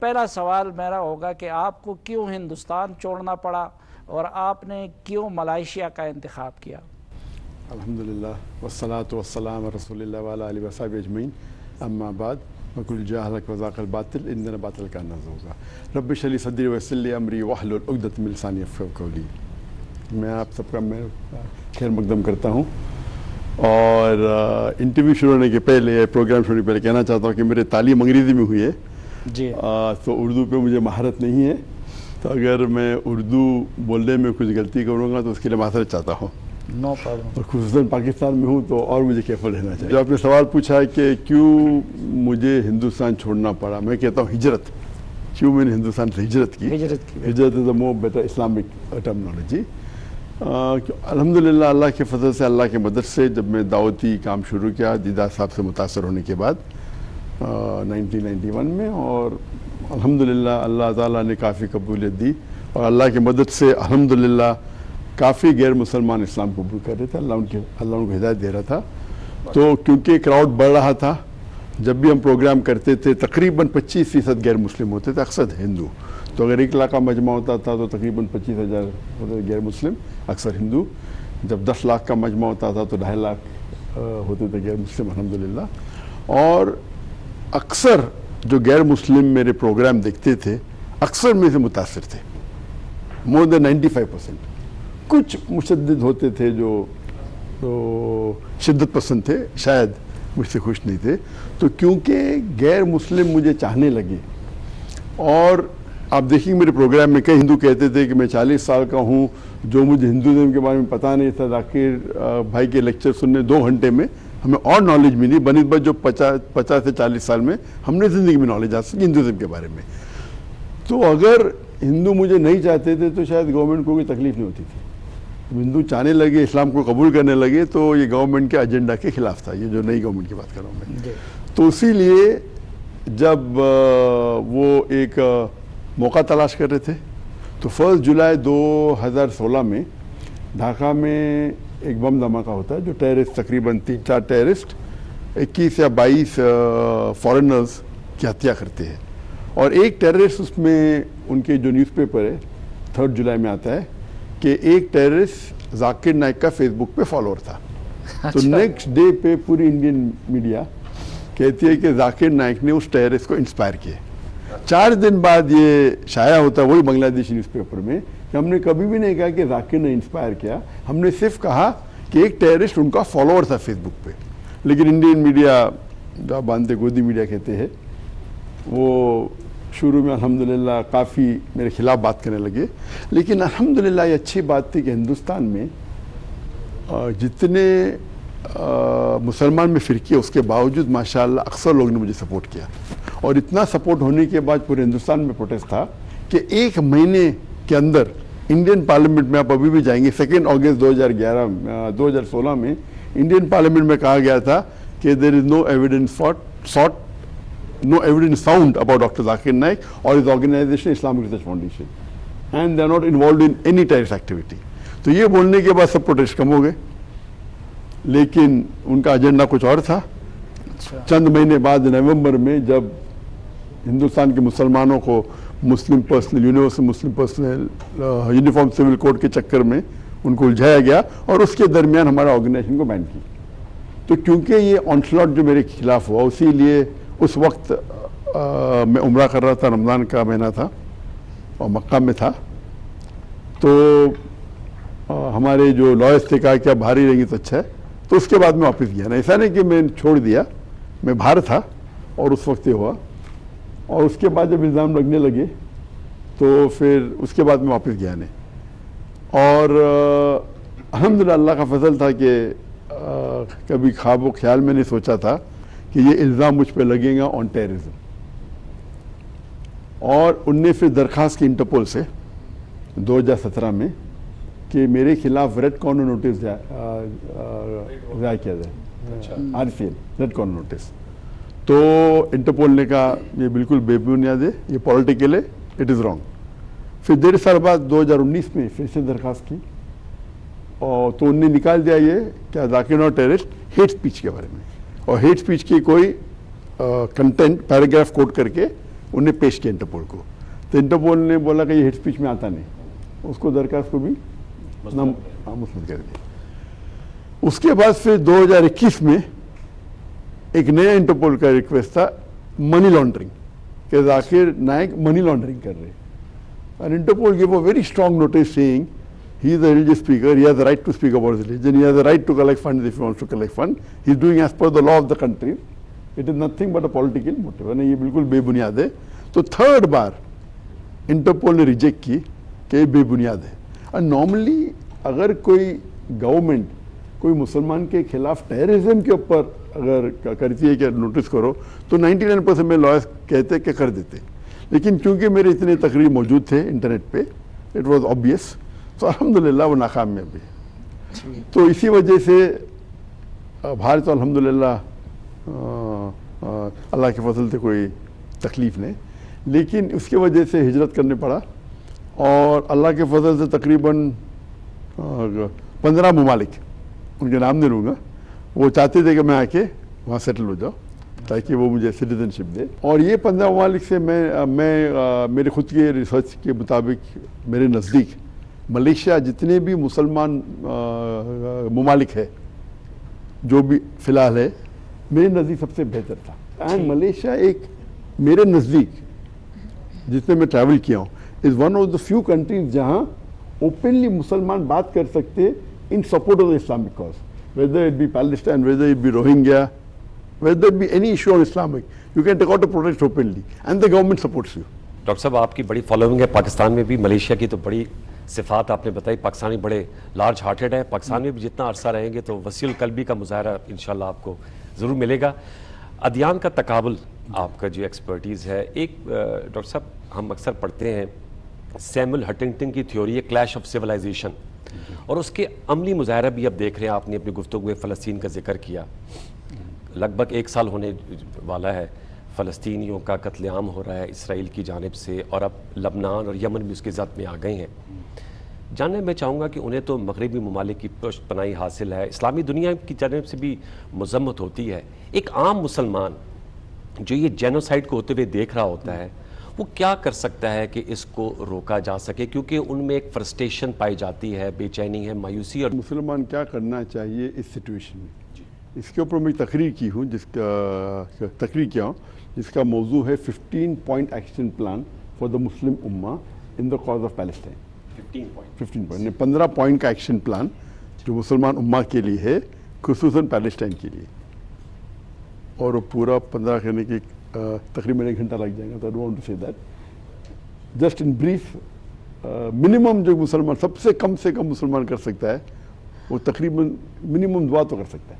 पहला सवाल मेरा होगा कि आपको क्यों हिंदुस्तान छोड़ना पड़ा और आपने क्यों मलेशिया का इंतखाब किया? अल्हम्दुलिल्लाह वस्सलातु वस्सलाम रसूलिल्लाह व अला आलिहि व सहाबिहि अजमईन अम्मा बाद वकुल जाहलक वज़ाक़ल बातिल इन्नल बातिल काना ज़हूक़ा रब्बि इश्रह ली सदरी वयस्सिर ली अमरी वहलुल उक़दतम मिन लिसानी यफ़क़हू क़ौली। मैं आप सबका खैर मक़दम करता हूँ और इंटरव्यू शुरू होने के पहले, प्रोग्राम शुरू होने के पहले कहना चाहता हूँ कि मेरी तालीम अंग्रेज़ी में हुई है जी। तो उर्दू पे मुझे महारत नहीं है, तो अगर मैं उर्दू बोलने में कुछ गलती करूँगा तो उसके लिए माफ़रत चाहता हूँ। No problem. और खुसूसन पाकिस्तान में हूँ तो और मुझे केयरफुल रहना चाहिए। जो आपने सवाल पूछा है कि क्यों मुझे हिंदुस्तान छोड़ना पड़ा, मैं कहता हूँ हिजरत। क्यों मैंने हिंदुस्तान से हिजरत की? हिजरत is a more better Islamic terminology. अल्हम्दुलिल्लाह अल्लाह के फजल से, अल्लाह की मदद से जब मैं दावती काम शुरू किया दीदार साहब से मुतासर होने के बाद 1991 में, और अल्हम्दुलिल्लाह अल्लाह ताला ने काफ़ी कबूलियत दी और अल्लाह की मदद से अल्हम्दुलिल्लाह काफ़ी गैर मुसलमान इस्लाम कबूल कर रहे थे। अल्लाह उनको हिदायत दे रहा था। तो क्योंकि क्राउड बढ़ रहा था, जब भी हम प्रोग्राम करते थे तकरीबन 25% गैर मुस्लिम होते थे, अक्सर हिंदू। तो अगर 1 लाख का मजमा होता था तो तकरीबन 25,000 होते गैर मुस्लिम, अक्सर हिंदू। जब 10 लाख का मजमा होता था तो 2.5 लाख होते थे गैर मुस्लिम, अल्हम्दुलिल्लाह। और अक्सर जो गैर मुस्लिम मेरे प्रोग्राम देखते थे अक्सर में से मुतासिर थे, मोर देन 95%। कुछ मुशद्दिद होते थे जो शिद्दत पसंद थे, शायद मुझसे खुश नहीं थे। तो क्योंकि गैर मुस्लिम मुझे चाहने लगे, और आप देखिए मेरे प्रोग्राम में कई हिंदू कहते थे कि मैं 40 साल का हूँ, जो मुझे हिंदुज़म के बारे में पता नहीं था, जाकिर भाई के लेक्चर सुनने 2 घंटे में हमें और नॉलेज मिली बनिस्बत जो 50 से 40 साल में हमने ज़िंदगी में नॉलेज हासिल की हिंदुज़म के बारे में। तो अगर हिंदू मुझे नहीं चाहते थे तो शायद गवर्नमेंट को कोई तकलीफ नहीं होती थी। हिंदू चाहने लगे, इस्लाम को कबूल करने लगे, तो ये गवर्नमेंट के एजेंडा के खिलाफ था, ये जो नई गवर्नमेंट की बात कर रहा हूँ मैं। तो इसीलिए जब वो एक मौका तलाश कर रहे थे तो 1 जुलाई 2016 में ढाका में एक बम धमाका होता है, जो टेररिस्ट तकरीबन 3-4 टेररिस्ट 21 या 22 फॉरेनर्स की हत्या करते हैं। और एक टेररिस्ट, उसमें उनके जो न्यूज़पेपर है 3 जुलाई में आता है कि एक टेररिस्ट जाकिर नाइक का फेसबुक पे फॉलोअर था। तो नेक्स्ट डे पे पूरी इंडियन मीडिया कहती है कि जाकिर नाइक ने उस टेररिस्ट को इंस्पायर किया। 4 दिन बाद ये शाया होता है वही बांग्लादेशी न्यूज़पेपर में कि हमने कभी भी नहीं कहा कि जाकिर ने इंस्पायर किया, हमने सिर्फ कहा कि एक टेररिस्ट उनका फॉलोअर था फेसबुक पे। लेकिन इंडियन मीडिया, जो आप बांधते गोदी मीडिया कहते हैं, वो शुरू में अल्हम्दुलिल्लाह काफ़ी मेरे खिलाफ बात करने लगे। लेकिन अल्हम्दुलिल्लाह ये अच्छी बात थी कि हिंदुस्तान में जितने मुसलमान में फ़िरके, उसके बावजूद माशाअल्लाह अक्सर लोगों ने मुझे सपोर्ट किया। और इतना सपोर्ट होने के बाद पूरे हिंदुस्तान में प्रोटेस्ट था कि 1 महीने के अंदर इंडियन पार्लियामेंट में, आप अभी भी जाएंगे, 2 अगस्त 2016 में इंडियन पार्लियामेंट में कहा गया था कि there is no evidence found about doctor Zakir Naik और इस organisation Islamic research foundation, and they are not involve in any terrorist activity. तो ये बोलने के बाद सब प्रोटेस्ट कम हो गए, लेकिन उनका एजेंडा कुछ और था। चंद महीने बाद नवंबर में जब हिंदुस्तान के मुसलमानों को मुस्लिम पर्सनल यूनिवर्सल मुस्लिम पर्सनल यूनिफॉर्म सिविल कोड के चक्कर में उनको उलझाया गया और उसके दरमियान हमारा ऑर्गेनाइजेशन को बैन की। तो क्योंकि ये ऑनस्लॉट जो मेरे खिलाफ हुआ, उसीलिए उस वक्त मैं उम्रा कर रहा था, रमज़ान का महीना था और मक्का में था। तो हमारे जो लॉयर्स थे कहा कि आप बाहर ही रहेंगे तो अच्छा है। तो उसके बाद मैं वापस गया ना, ऐसा नहीं कि मैं छोड़ दिया, मैं बाहर था और उस वक्त ये हुआ। और उसके बाद जब इल्ज़ाम लगने लगे तो फिर उसके बाद मैं वापस गया नहीं। और अल्हम्दुलिल्लाह अल्लाह का फजल था कि कभी ख्वाब ख्याल में नहीं सोचा था कि ये इल्ज़ाम मुझ पे लगेगा ऑन टेररिज्म। और उनने फिर दरख्वास्त की इंटरपोल से 2017 में कि मेरे खिलाफ रेड कॉर्नर नोटिस जारी किया जाए, RCN रेड कॉर्नर नोटिस। तो इंटरपोल ने कहा ये बिल्कुल बेबुनियाद है, ये पॉलिटिकल है, इट इज़ रॉन्ग। फिर 1.5 साल बाद 2019 में फिर से दरख्वास्त की और तो उनने निकाल दिया ये क्या जाकिर और टेररिस्ट हेट स्पीच के बारे में, और हेट स्पीच की कोई कंटेंट पैराग्राफ कोट करके उन्हें पेश किया इंटरपोल को। तो इंटरपोल ने बोला कि ये हेट स्पीच में आता नहीं, उसको दरखास्त को भी मुस्तरद कर दिया। उसके बाद फिर 2021 में एक नया इंटरपोल का रिक्वेस्ट था मनी लॉन्ड्रिंग के जाकिर नायक मनी लॉन्ड्रिंग कर रहे। And Interpol gave a very strong notice saying he is a religious speaker, he has the right to speak about his religion, he has the right to collect funds if he wants to collect funds, he is doing as per the law of the country, it is nothing but a political motive। ये बिल्कुल बेबुनियाद है। तो third बार interpole ने reject की कि बेबुनियाद है। और नॉर्मली अगर कोई गवर्नमेंट कोई मुसलमान के खिलाफ टेररिज्म के ऊपर अगर करती है कि नोटिस करो तो 99% में लॉयर्स कहते कि कर देते, लेकिन चूंकि मेरे इतने तकरीर मौजूद थे इंटरनेट पे, इट वाज ऑब्वियस, तो अल्हम्दुलिल्लाह वो नाकाम में भी। तो इसी वजह से भारत तो अल्हम्दुलिल्लाह अल्लाह के फजल से कोई तकलीफ नहीं, लेकिन उसके वजह से हिजरत करने पड़ा और अल्लाह के फजल से तकरीबन 15 ममालिक, उनके नाम नहीं लूँगा, वो चाहते थे कि मैं आके वहाँ सेटल हो जाऊँ ताकि वो मुझे सिटीजनशिप दे। और ये 15 ममालिक से मैं मेरे खुद के रिसर्च के मुताबिक मेरे नज़दीक मलेशिया जितने भी मुसलमान ममालिक है जो भी फ़िलहाल है, मेरे नज़दीक सबसे बेहतर था। एंड मलेशिया एक मेरे नज़दीक जितने मैं ट्रैवल किया हूँ is one of the few countries जहाँ ओपनली मुसलमान बात कर सकते इन support of the Islamic cause, whether it be Palestine, whether it be Rohingya, whether it be any issue on Islamic, you can take out a protest openly and the government supports you। Doctor साहब आपकी बड़ी following है पाकिस्तान में भी, Malaysia की तो बड़ी सिफात आपने बताई, पाकिस्तानी बड़े लार्ज हार्टेड है, पाकिस्तान में भी जितना अरसा रहेंगे तो वसील कल्बी का मुजाहरा इंशाल्लाह आपको ज़रूर मिलेगा। अदियान का तकाबुल आपका जो एक्सपर्टीज़ है, एक डॉक्टर साहब हम अक्सर पढ़ते हैं सैमुअल हंटिंगटन की थ्योरी है क्लैश ऑफ सिविलाइजेशन, और उसके अमली मुजाहरा भी अब देख रहे हैं, आपने अपनी गुफ्तगू में फ़लस्तीन का जिक्र किया, लगभग 1 साल होने वाला है फ़लस्तीनियों का कत्लेआम हो रहा है इसराइल की जानिब से, और अब लबनान और यमन भी उसके ज़द में आ गए हैं। जानना मैं चाहूँगा कि उन्हें तो मगरबी ममालिक की पुष्ट पनाही हासिल है, इस्लामी दुनिया की जानिब से भी मजम्मत होती है, एक आम मुसलमान जो ये जेनोसाइड को होते हुए देख रहा होता है वो क्या कर सकता है कि इसको रोका जा सके, क्योंकि उनमें एक फ्रस्ट्रेशन पाई जाती है, बेचैनी है, मायूसी। और मुसलमान क्या करना चाहिए इस सिचुएशन में, इसके ऊपर मैं तकरीर की हूँ, जिसका मौजू है 15 point action plan for the Muslim Umma in the cause of Palestine. 15 point 15 point का एक्शन प्लान जो मुसलमान उम्मा के लिए है, खुसूसन पैलेस्टाइन के लिए, और वो पूरा 15 करने की तकरीबन 1 घंटा लग जाएगा। तो I don't want to say that, just in brief minimum जो मुसलमान सबसे कम से कम मुसलमान कर सकता है वो तकरीबन मिनिमम दुआ तो कर सकता है।